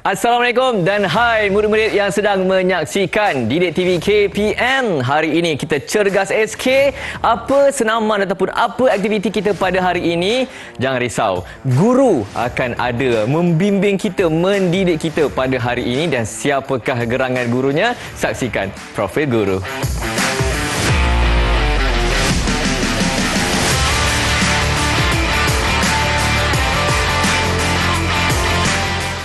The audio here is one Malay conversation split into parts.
Assalamualaikum dan hai murid-murid yang sedang menyaksikan Didik TV KPM. Hari ini kita cergas SK. Apa senaman ataupun apa aktiviti kita pada hari ini? Jangan risau. Guru akan ada membimbing kita, mendidik kita pada hari ini. Dan siapakah gerangan gurunya? Saksikan Profil Guru.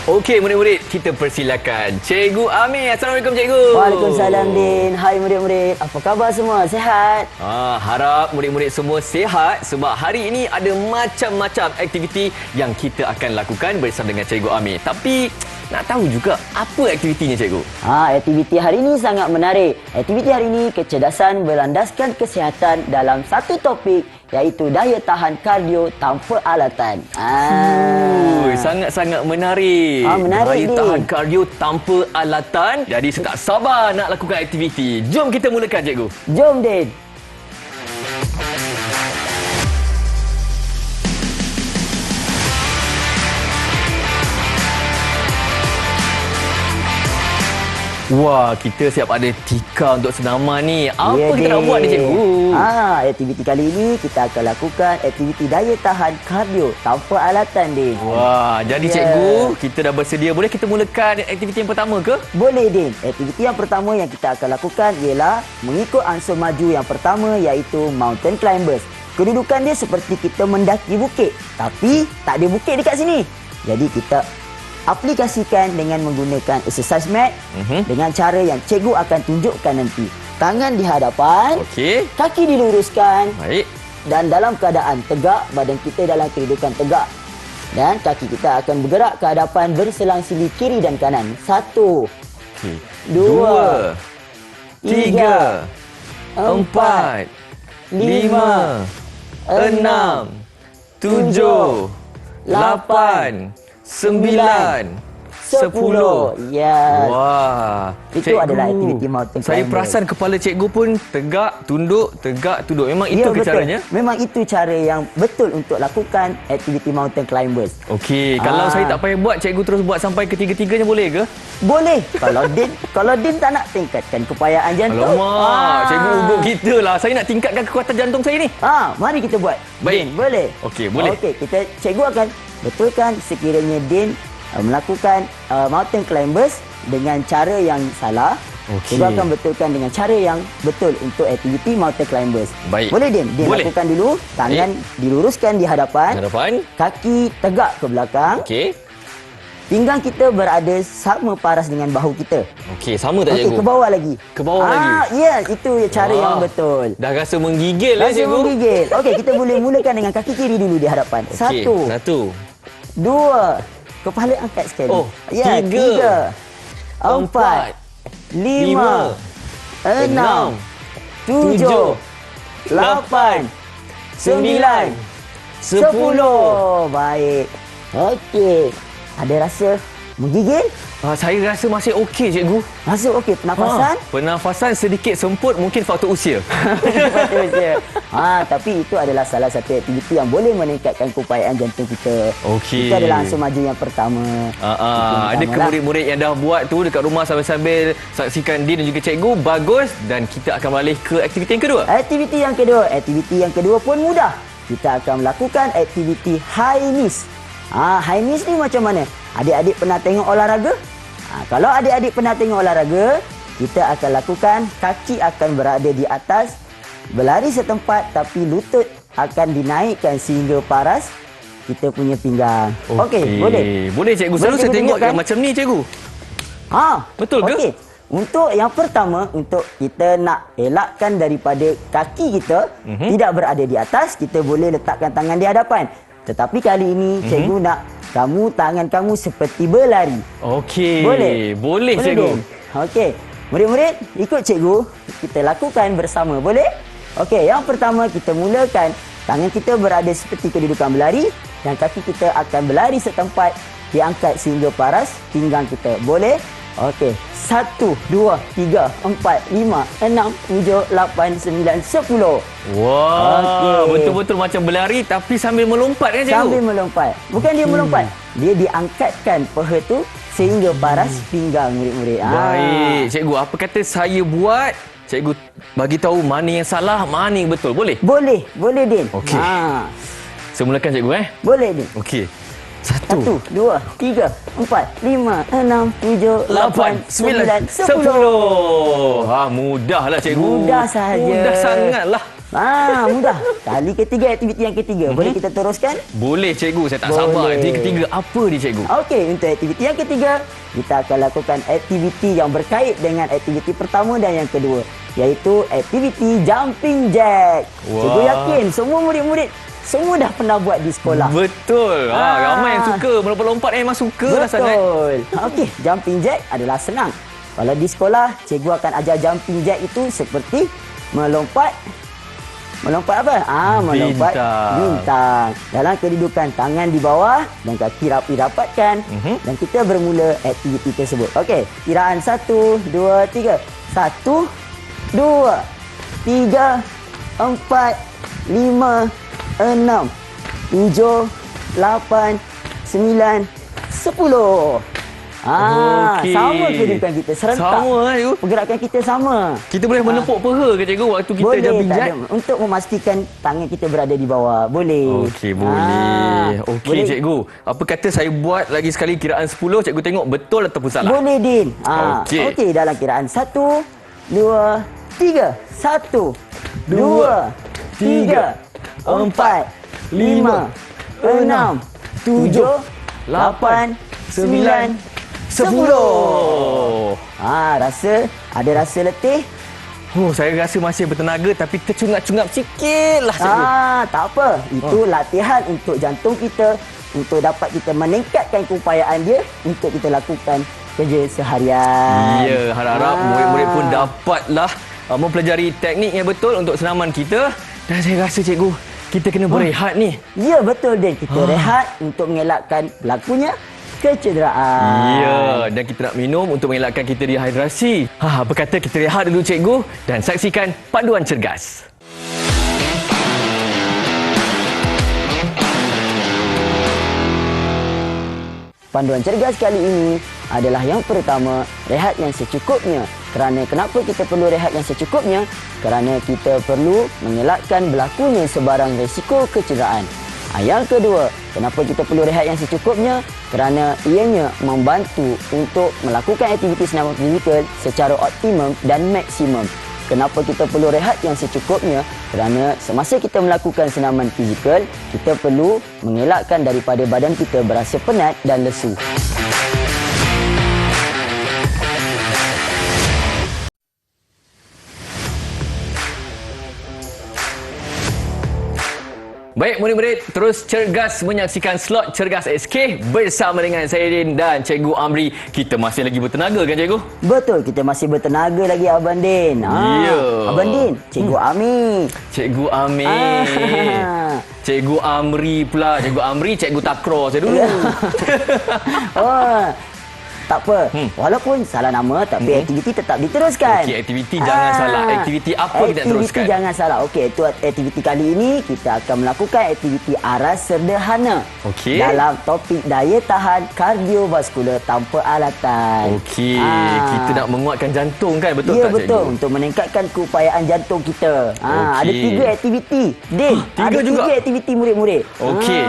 Okey, murid-murid, kita persilakan Cikgu Amir. Assalamualaikum, Cikgu. Waalaikumsalam, Din. Hai murid-murid. Apa khabar semua? Sihat? Harap murid-murid semua sihat sebab hari ini ada macam-macam aktiviti yang kita akan lakukan bersama dengan Cikgu Amir. Tapi nak tahu juga apa aktivitinya, Cikgu? Aktiviti hari ini sangat menarik. Aktiviti hari ini kecerdasan berlandaskan kesihatan dalam satu topik iaitu daya tahan kardio tanpa alatan. Sangat-sangat menarik. Menarik, daya tahan kardio tanpa alatan. Jadi saya tak sabar nak lakukan aktiviti. Jom kita mulakan, Cikgu. Jom, Din. Wah, kita siap ada tikar untuk senaman ni. Apa kita nak buat ni, Cikgu? Aktiviti kali ini kita akan lakukan aktiviti daya tahan kardio tanpa alatan, Din. Wah, jadi Cikgu, kita dah bersedia. Boleh kita mulakan aktiviti yang pertama ke? Boleh, Din. Aktiviti yang pertama yang kita akan lakukan ialah mengikut ansur maju yang pertama iaitu mountain climbers. Kedudukan dia seperti kita mendaki bukit, tapi tak ada bukit dekat sini. Jadi kita aplikasikan dengan menggunakan exercise mat dengan cara yang cikgu akan tunjukkan nanti. Tangan di hadapan, kaki diluruskan, dan dalam keadaan tegak, badan kita dalam kedudukan tegak. Dan kaki kita akan bergerak ke hadapan berselang-sili kiri dan kanan. 1, 2, 3, 4, 5, 6, 7, 8, 9, 10. Ya. Wah. Itu Cikgu, adalah aktiviti mountain saya climber. perasan kepala cikgu pun tegak, tunduk, tegak, tunduk. Memang itu ke betul. caranya? Memang itu cara yang betul untuk lakukan aktiviti mountain climbers. Okey, kalau saya tak payah buat, cikgu terus buat sampai ketiga-tiganya boleh ke? Boleh. Kalau Din tak nak tingkatkan kepayaan jantung. Alamak, cikgu ubuk kita lah. Saya nak tingkatkan kekuatan jantung saya ni. Mari kita buat. Baik. Din, boleh? Okey, boleh. Okey, cikgu akan betulkan sekiranya Din melakukan mountain climbers dengan cara yang salah. Cikgu akan betulkan dengan cara yang betul untuk aktiviti mountain climbers. Baik. Boleh, Din? Din Boleh. lakukan dulu. Tangan diluruskan di hadapan. Kaki tegak ke belakang. Okey. Pinggang kita berada sama paras dengan bahu kita. Okey, sama tak, cikgu? Ke bawah lagi. Ke bawah lagi? Yes, itu cara yang betul. Dah rasa menggigil cikgu. Rasa menggigil. Okey, kita boleh mulakan dengan kaki kiri dulu di hadapan. Okey, 1, 2, kepala angkat sekali. 3, 4, 5, 6, 7, 8, 9, 10. Baik. Okey. Ada rasa menggigil? Saya rasa masih okey, cikgu. Rasa okey. Pernafasan? Pernafasan sedikit semput, mungkin faktor usia. Tapi itu adalah salah satu aktiviti yang boleh meningkatkan keupayaan jantung kita. Okey. Itu adalah ansur maju yang pertama. Ada murid-murid yang dah buat tu dekat rumah sambil-sambil saksikan Din dan juga cikgu. Bagus. Dan kita akan beralih ke aktiviti yang kedua. Aktiviti yang kedua pun mudah. Kita akan melakukan aktiviti high knees. High knees ni macam mana? Adik-adik pernah tengok olahraga? Kalau adik-adik pernah tengok olahraga, kita akan lakukan kaki akan berada di atas, berlari setempat tapi lutut akan dinaikkan sehingga paras kita punya pinggang. Okey, boleh? Boleh, cikgu. Selalu saya tengok yang macam ni, cikgu. Betul ke? Okey. Untuk yang pertama, untuk kita nak elakkan daripada kaki kita tidak berada di atas, kita boleh letakkan tangan di hadapan. Tetapi kali ini cikgu nak tangan kamu seperti berlari. Okey. Boleh, cikgu. Okey. Murid-murid, ikut cikgu. Kita lakukan bersama. Boleh? Okey, yang pertama kita mulakan. Tangan kita berada seperti kedudukan berlari dan kaki kita akan berlari setempat, diangkat sehingga paras pinggang kita. Boleh? Okey. 1, 2, 3, 4, 5, 6, 7, 8, 9, 10. Wah, betul-betul macam berlari tapi sambil melompat kan, cikgu? Sambil melompat. Bukan dia melompat. Dia diangkatkan paha tu sehingga paras pinggang murid-murid. Baik, cikgu, apa kata saya buat? Cikgu bagi tahu mana yang salah, mana yang betul. Boleh? Boleh Din. Okey. Saya mulakan cikgu Boleh Din. Okey. 1, 2, 3, 4, 5, 6, 7, 8, 9, 10. Mudahlah cikgu. Mudah sahaja. Mudah sangatlah. Mudah. Kali ketiga, aktiviti yang ketiga. Boleh kita teruskan? Boleh cikgu, saya tak sabar. Aktiviti ketiga apa ni cikgu? Okey, untuk aktiviti yang ketiga, kita akan lakukan aktiviti yang berkait dengan aktiviti pertama dan yang kedua, iaitu aktiviti jumping jack. Wah. Cikgu yakin semua murid-murid semua dah pernah buat di sekolah. Betul. Ramai yang suka. Melompat-lompat memang suka lah sangat. Betul. Okey, jumping jack adalah senang. Kalau di sekolah, cikgu akan ajar jumping jack itu seperti melompat apa? Melompat bintang. Dalam kedudukan tangan di bawah dan kaki rapatkan. Dan kita bermula aktiviti tersebut. Okey, kiraan 1, 2, 3. 1, 2, 3, 4, 5, 6, 7, 8, 9, 10. Okey. Sama kedudukan kita serentak. Sama cikgu. Pergerakan kita sama. Kita boleh menepuk peha ke cikgu waktu kita Boleh, jumping tak jack? ada. Untuk memastikan tangan kita berada di bawah. Boleh. Okey, boleh. Okey boleh. cikgu. Apa kata saya buat lagi sekali kiraan 10, cikgu tengok betul ataupun salah? Boleh, Din. Okey. Okey, dalam kiraan 1, 2, 3. 1, 2, 3, 4, 5, 6, 7, 8, 9, 10. Ada rasa letih? Saya rasa masih bertenaga tapi tercungap-cungap sikit lah cikgu. Tak apa. Itu latihan untuk jantung kita, untuk dapat kita meningkatkan keupayaan dia untuk kita lakukan kerja seharian. Ya, harap-harap murid-murid pun dapatlah mempelajari teknik yang betul untuk senaman kita. Dan saya rasa cikgu, kita kena berehat ni. Ya, betul Din. Kita rehat untuk mengelakkan berlakunya kecederaan. Ya, dan kita nak minum untuk mengelakkan kita dehidrasi. Apa kata kita rehat dulu cikgu dan saksikan panduan cergas. Panduan cergas kali ini adalah yang pertama, rehat yang secukupnya. Kenapa kita perlu rehat yang secukupnya? Kerana kita perlu mengelakkan berlakunya sebarang risiko kecederaan. Yang kedua, kenapa kita perlu rehat yang secukupnya? Kerana ianya membantu untuk melakukan aktiviti senaman fizikal secara optimum dan maksimum. Kenapa kita perlu rehat yang secukupnya? Kerana semasa kita melakukan senaman fizikal, kita perlu mengelakkan daripada badan kita berasa penat dan lesu. Baik murid-murid, terus cergas menyaksikan slot Cergas SK bersama dengan saya Din dan Cikgu Amri. Kita masih lagi bertenaga kan cikgu? Betul, kita masih bertenaga lagi Abang Din. Ya. Abang Din, Cikgu Ami. Cikgu Amir. Cikgu Amri pula. Cikgu Amri, Cikgu Takraw saya dulu. Tak apa. Walaupun salah nama, tapi aktiviti tetap diteruskan. Okey, aktiviti jangan salah. Aktiviti apa kita nak teruskan? Aktiviti jangan salah. Okey, itu aktiviti kali ini kita akan melakukan aktiviti aras sederhana. Okey. Dalam topik daya tahan kardiovaskular tanpa alatan. Okey, kita nak menguatkan jantung kan? Betul ya, tak cikgu? betul. Untuk meningkatkan keupayaan jantung kita. Ada 3 aktiviti. Din, ada 3 aktiviti murid-murid. Okey,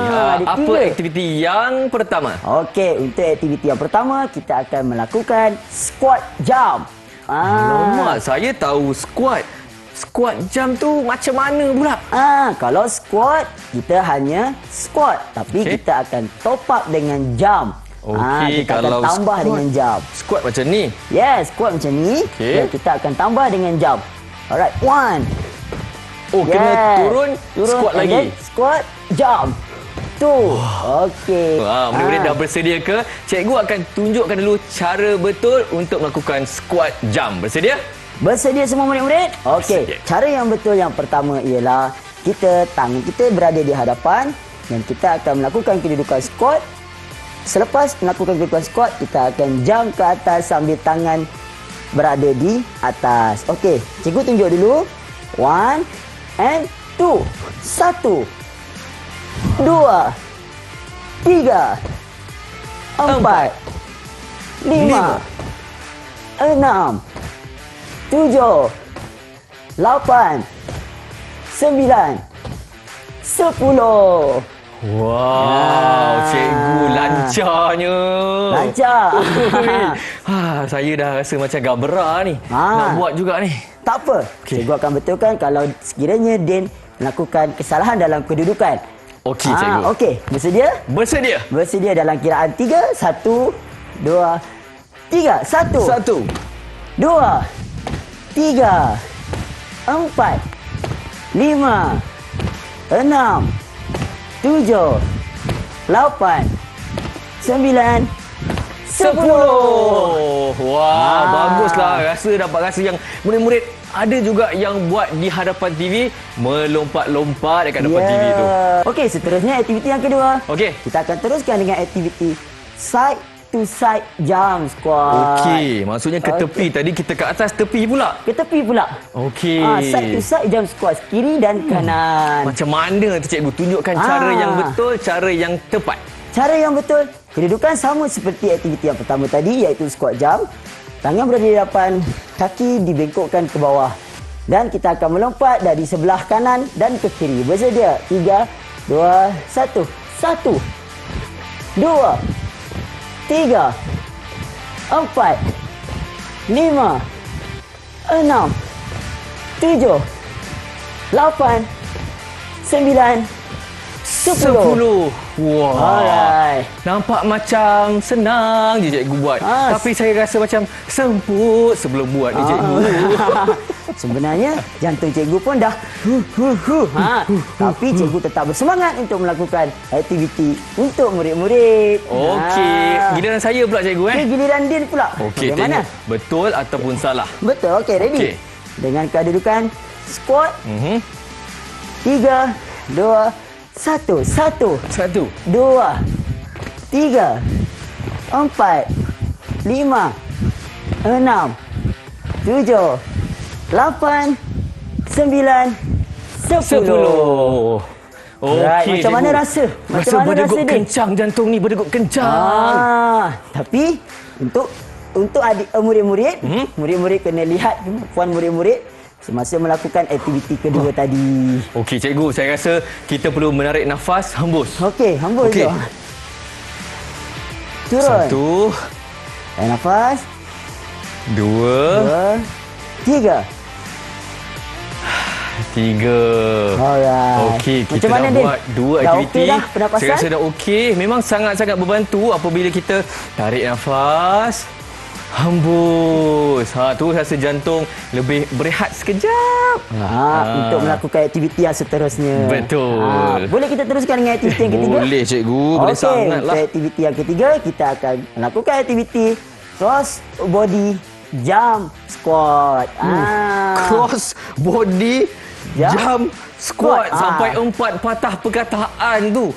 apa 3 aktiviti yang pertama? Okey, untuk aktiviti yang pertama kita akan melakukan squat jump. Alamak, saya tahu squat. Squat jump tu macam mana pula? Kalau squat, kita hanya squat. Tapi kita akan top up dengan jump. Okey, kita kalau akan tambah squat, dengan jump. Squat macam ni? Yes, squat macam ni. Okey. Dan kita akan tambah dengan jump. Alright, 1. Kena turun squat and lagi? then squat, jump. 2. Okey. Murid-murid dah bersedia ke? Cikgu akan tunjukkan dulu cara betul untuk melakukan squat jump. Bersedia? Bersedia semua murid-murid? Okey. Bersedia. Cara yang betul yang pertama ialah tangan kita berada di hadapan dan kita akan melakukan kedudukan squat. Selepas melakukan kedudukan squat, kita akan jump ke atas sambil tangan berada di atas. Okey, cikgu tunjuk dulu. 1 and 2. 1, 2, 3, 4, lima, enam, tujuh, lapan, sembilan, 10. Wow, cikgu lancarnya. Lancar. Saya dah rasa macam gabra ni. Ha. Nak buat juga ni. Tak apa. Okey. Cikgu akan betulkan kalau sekiranya Din melakukan kesalahan dalam kedudukan. Okey, cikgu. Okey, bersedia? Bersedia. Bersedia dalam kiraan 3, 1, 2, 3. 1, 1, 2, 3, 4, 5, 6, 7, 8, 9, 10. Wah, baguslah. Rasa yang murid-murid ada juga yang buat di hadapan TV, melompat-lompat dekat depan TV tu. Okey, seterusnya aktiviti yang kedua. Okey. Kita akan teruskan dengan aktiviti side to side jump squat. Okey, maksudnya ke tepi. Tadi kita ke atas, tepi pula. Ke tepi pula. Okey. Side to side jump squat, kiri dan kanan. Macam mana tu cikgu? Tunjukkan cara yang betul, cara yang tepat. Cara yang betul, kedudukan sama seperti aktiviti yang pertama tadi, iaitu squat jump. Tangan berada di hadapan, kaki dibengkokkan ke bawah. Dan kita akan melompat dari sebelah kanan dan ke kiri. Bersedia? 3, 2, 1. 1, 2, 3, 4, 5, 6, 7, 8, 9, 10. Wah. Alright. Nampak macam senang je cikgu buat. Tapi saya rasa macam semput sebelum buat ni cikgu. Sebenarnya jantung cikgu pun dah tapi cikgu tetap bersemangat untuk melakukan aktiviti untuk murid-murid. Okey. Giliran saya pula cikgu Okey, giliran Din pula. Okey, Bagaimana? tengok betul ataupun salah. Betul. Okey, ready. Okey. Dengan kedudukan squat. 3, 2, 1. 1, 1, 2, 3, 4, 5, 6, 7, 8, 9, 10. Okey. Macam mana rasa? Macam mana berdegup rasa, Din? kencang jantung ni, berdegup kencang. Tapi untuk adik murid-murid, murid-murid kena lihat puan murid-murid semasa melakukan aktiviti kedua tadi. Okey cikgu, saya rasa kita perlu menarik nafas, hembus. Okey, hembus Okey. je. Turun. 1, Tarik nafas. 2, 2, 3. 3. Alright. Okey, kita Macam mana, dah Din? buat dua Dah aktiviti. okey dah pernafasan? Saya rasa dah okey. Memang sangat-sangat membantu apabila kita tarik nafas, hembus. Tu rasa jantung lebih berehat sekejap. Untuk melakukan aktiviti yang seterusnya. Betul. Boleh kita teruskan dengan aktiviti yang ketiga? Boleh cikgu, boleh Okey, sangatlah. untuk aktiviti yang ketiga, kita akan melakukan aktiviti cross body jump squat. Cross body jump squat Squat. sampai 4 patah perkataan tu.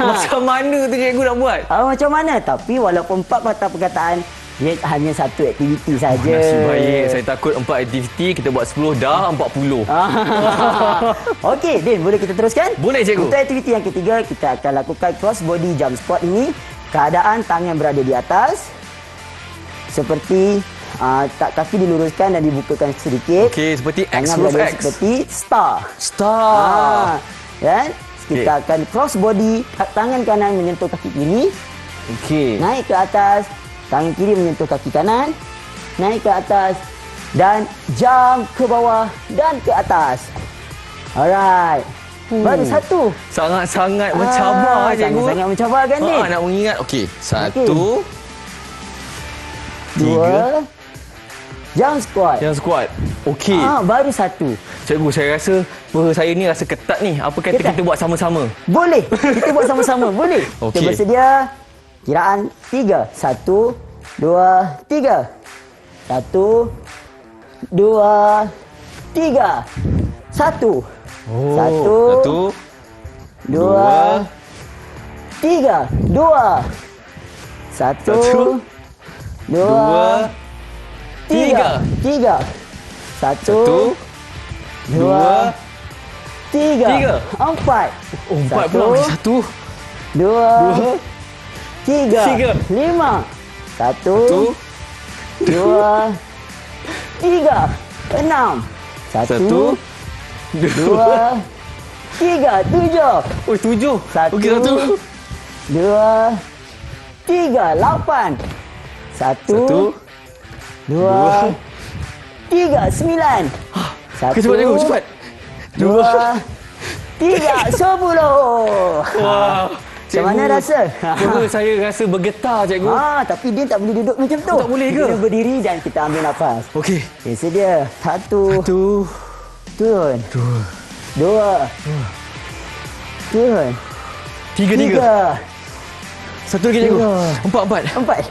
Macam mana tu cikgu nak buat? Macam mana? Tapi walaupun 4 patah perkataan, ia hanya satu aktiviti saja. Nasib baik. Saya takut 4 aktiviti, kita buat 10 dah 40. Okey, Din, boleh kita teruskan? Boleh, cikgu. Untuk aktiviti yang ketiga, kita akan lakukan cross body jump squat ini. Keadaan tangan berada di atas. Seperti kaki diluruskan dan dibukakan sedikit. Okey, seperti X Tangan huruf berada X. seperti star. Star. Dan kita akan cross body, tangan kanan menyentuh kaki kiri, Okey. naik ke atas, tangan kiri menyentuh kaki kanan, naik ke atas dan jump ke bawah dan ke atas. Alright. Baru satu. Sangat-sangat mencabar cikgu. Sangat-sangat mencabar kan, Din? Nak mengingat. Okey. 1, 2, jump squat. yang squat. Okey. Baru satu. Cikgu, saya rasa peha saya ni rasa ketat ni. Apa kata Ketat? kita buat sama-sama? Boleh. Kita buat sama-sama. Boleh. Kita Okey. bersedia. Kiraan 3. 1, 2, 3. 1, 2, 3. 1. 1, 2, 3. 2. 1, 2, 3. 3. 1, 2, 3. 4. 4 pula. 1, 2, 3, Tiga. 5, Satu, dua, tiga, 6. Satu, dua, tiga, 7. Oh, 7. Satu, Okey, 1. dua, tiga, 8. Satu, dua, tiga, 9. Satu, Cepat cikgu, cepat. dua, tiga, 10. Wah. Macam mana rasa? Cikgu, saya rasa bergetar, cikgu. Tapi dia tak boleh duduk macam tu. Oh, tak boleh ke? Dia berdiri dan kita ambil nafas. Okey. Okay, sedia. Satu, 1, turun. 2, turun. 3. 1 lagi, cikgu. Tiga. 4. 4.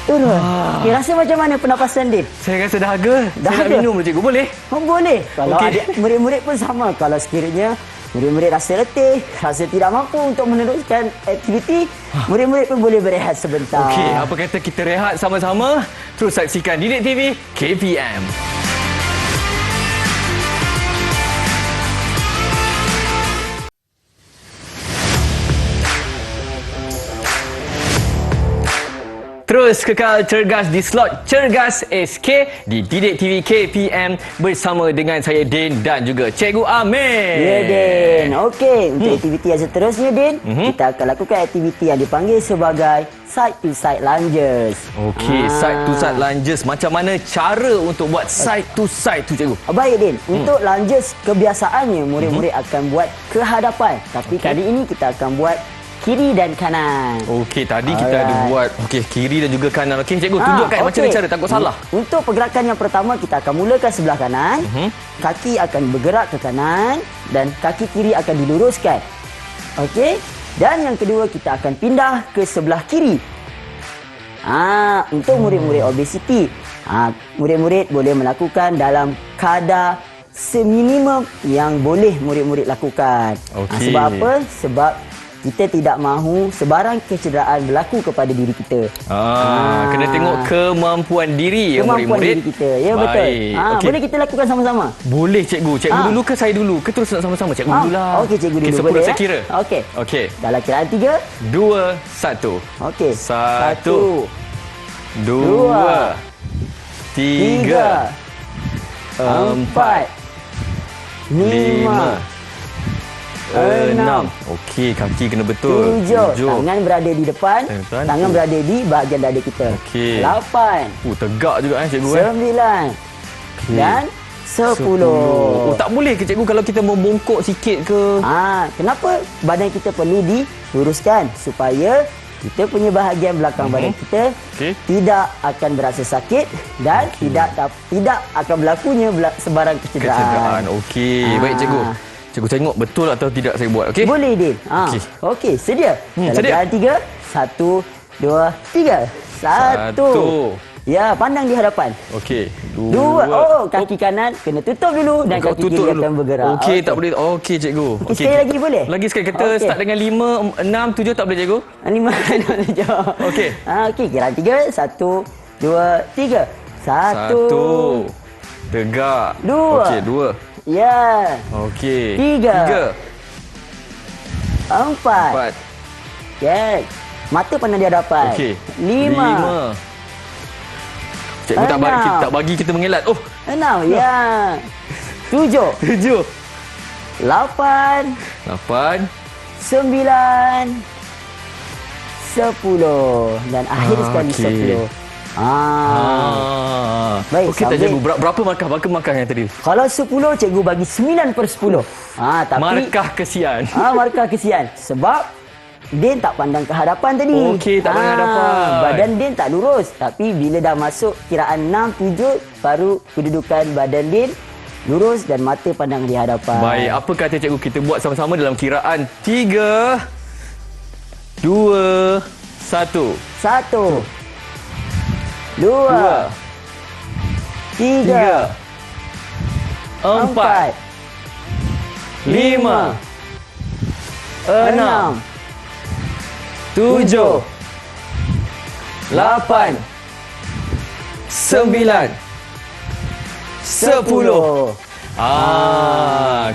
Turun. Okay, rasa macam mana pernafasan dia? Saya rasa dahaga. Saya nak Dahaga? minum dulu, cikgu. Boleh? Boleh. Kalau Okey. adik murid-murid pun sama. Kalau sekiranya murid-murid rasa letih, rasa tidak mampu untuk meneruskan aktiviti, murid-murid pun boleh berehat sebentar. Okey, apa kata kita rehat sama-sama? Terus saksikan Didik TV KPM. Terus kekal cergas di slot Cergas SK di Didik TV KPM bersama dengan saya Din dan juga Cikgu Amir. Ya, Din. Okey, untuk aktiviti yang seterusnya, Din, kita akan lakukan aktiviti yang dipanggil sebagai side-to-side lunges. Okey, side to side lunges. Macam mana cara untuk buat side to side tu, cikgu? Baik, Din. Untuk lunges, kebiasaannya murid-murid akan buat ke hadapan. Tapi kali ini kita akan buat kiri dan kanan. Okey, tadi kita ada buat kiri dan juga kanan. Okey, cikgu tunjukkan macam mana cara, takut salah. Untuk pergerakan yang pertama, kita akan mulakan sebelah kanan. Kaki akan bergerak ke kanan dan kaki kiri akan diluruskan. Okey. Dan yang kedua, kita akan pindah ke sebelah kiri. Untuk murid-murid obesiti, murid-murid boleh melakukan dalam kadar seminimum yang boleh murid-murid lakukan. Okey. Sebab apa? Sebab kita tidak mahu sebarang kecederaan berlaku kepada diri kita. Kena tengok kemampuan diri ya Kemampuan murid-murid. diri kita. Ya, betul. Okey. Boleh kita lakukan sama-sama? Boleh, cikgu. Cikgu dulu ke saya dulu? Ke terus nak sama-sama? Cikgu dululah. Okey, cikgu dulu. Okey, 10 boleh, saya kira. Okey. Okey. Dalam kiraan 3. 2, 1. Okey. 1, 2, 3, 4, 5, 6. Okey, kaki kena betul. 7. Tangan berada di depan. Depan. Tangan berada di bahagian dada kita. Okey. 8. Tegak juga cikgu. 9. Dan 10. Tak boleh ke cikgu kalau kita membongkok sikit ke? Kenapa badan kita perlu diluruskan? Supaya kita punya bahagian belakang badan kita tidak akan berasa sakit dan tidak akan berlakunya sebarang kecederaan. Okey. Baik, cikgu. Cikgu tengok betul atau tidak saya buat, okey? Boleh, Din. Okey, sedia? Dalam jalan 3. 1, 2, 3. 1. Ya, pandang di hadapan. Okey. 2. Kaki kanan kena tutup dulu dan kaki kiri akan bergerak. Okey, tak boleh. Okey, cikgu. Okey, sekali lagi boleh? Lagi sekali. Kita start dengan 5, 6, 7 tak boleh, cikgu? 5, 6, 7. Okey. Okey, kiraan 3. 1, 2, 3. 1. Tegak. 2. Okey, 2. Ya. Okey. 3. 4. 4. Yes. Mata pandang di hadapan. Okey. 5. Cikgu tak bagi kita mengelak. 6. Ya. 7. 7. 8. 8. 9. 10. Dan akhir sekali 10. Baik, okey tak, cikgu. Berapa markah yang tadi? Kalau 10, cikgu bagi 9/10. Tapi Markah kesian. markah kesian. Sebab Din tak pandang ke hadapan tadi. Okey, tak pandang hadapan. Badan Din tak lurus. Tapi bila dah masuk kiraan 6, 7, baru kedudukan badan Din lurus dan mata pandang di hadapan. Baik, apa kata cikgu kita buat sama-sama dalam kiraan 3, 2, 1. 1, 2, 3, 4, 5, 6, 7, 8, 9, 10.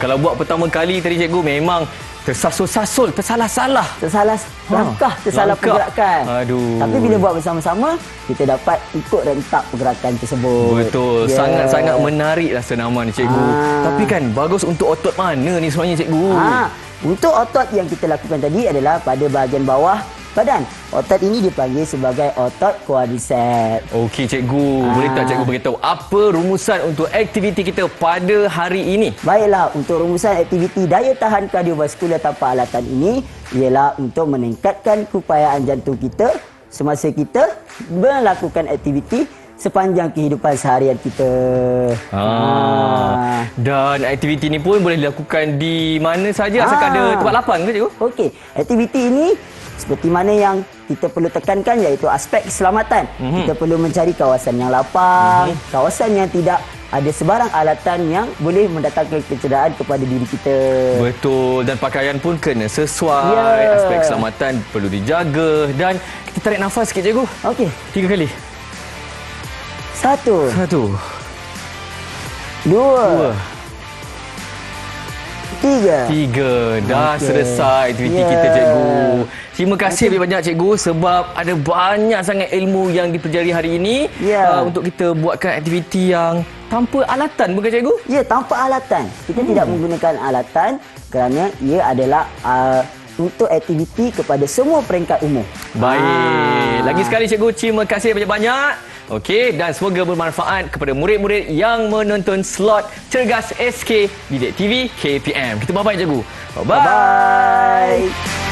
Kalau buat pertama kali tadi cikgu memang tersasul-sasul, tersalah-salah. Tersalah langkah, tersalah langkah. pergerakan. Aduh. Tapi bila buat bersama-sama, kita dapat ikut rentak pergerakan tersebut. Betul, Ya. sangat-sangat menariklah senaman ni cikgu. Tapi kan bagus untuk otot mana ni sebenarnya cikgu? Untuk otot yang kita lakukan tadi adalah pada bahagian bawah badan. Otot ini dipanggil sebagai otot quadriceps. Okey cikgu, boleh tak cikgu beritahu apa rumusan untuk aktiviti kita pada hari ini? Baiklah, untuk rumusan aktiviti daya tahan kardiovaskular tanpa alatan ini ialah untuk meningkatkan keupayaan jantung kita semasa kita melakukan aktiviti sepanjang kehidupan seharian kita. Dan aktiviti ni pun boleh dilakukan di mana saja asalkan ada tempat lapang ke cikgu? Okey, aktiviti ini seperti mana yang kita perlu tekankan iaitu aspek keselamatan. Kita perlu mencari kawasan yang lapang, kawasan yang tidak ada sebarang alatan yang boleh mendatangkan kecederaan kepada diri kita. Betul, dan pakaian pun kena sesuai. Ya. Aspek keselamatan perlu dijaga. Dan kita tarik nafas sikit cikgu. Okey, 3 kali. 1, 1, 2, 3. 3. Dah Okey. selesai aktiviti Ya. kita cikgu. Terima kasih banyak cikgu sebab ada banyak sangat ilmu yang dipelajari hari ini Ya. untuk kita buatkan aktiviti yang tanpa alatan, bukan cikgu? Ya, tanpa alatan. Kita tidak menggunakan alatan kerana ia adalah untuk aktiviti kepada semua peringkat umur. Baik. Lagi sekali cikgu, terima kasih banyak-banyak. Okey, dan semoga bermanfaat kepada murid-murid yang menonton slot Cergas SK Didik TV KPM. Kita bye-bye cikgu. Bye-bye. Bye-bye.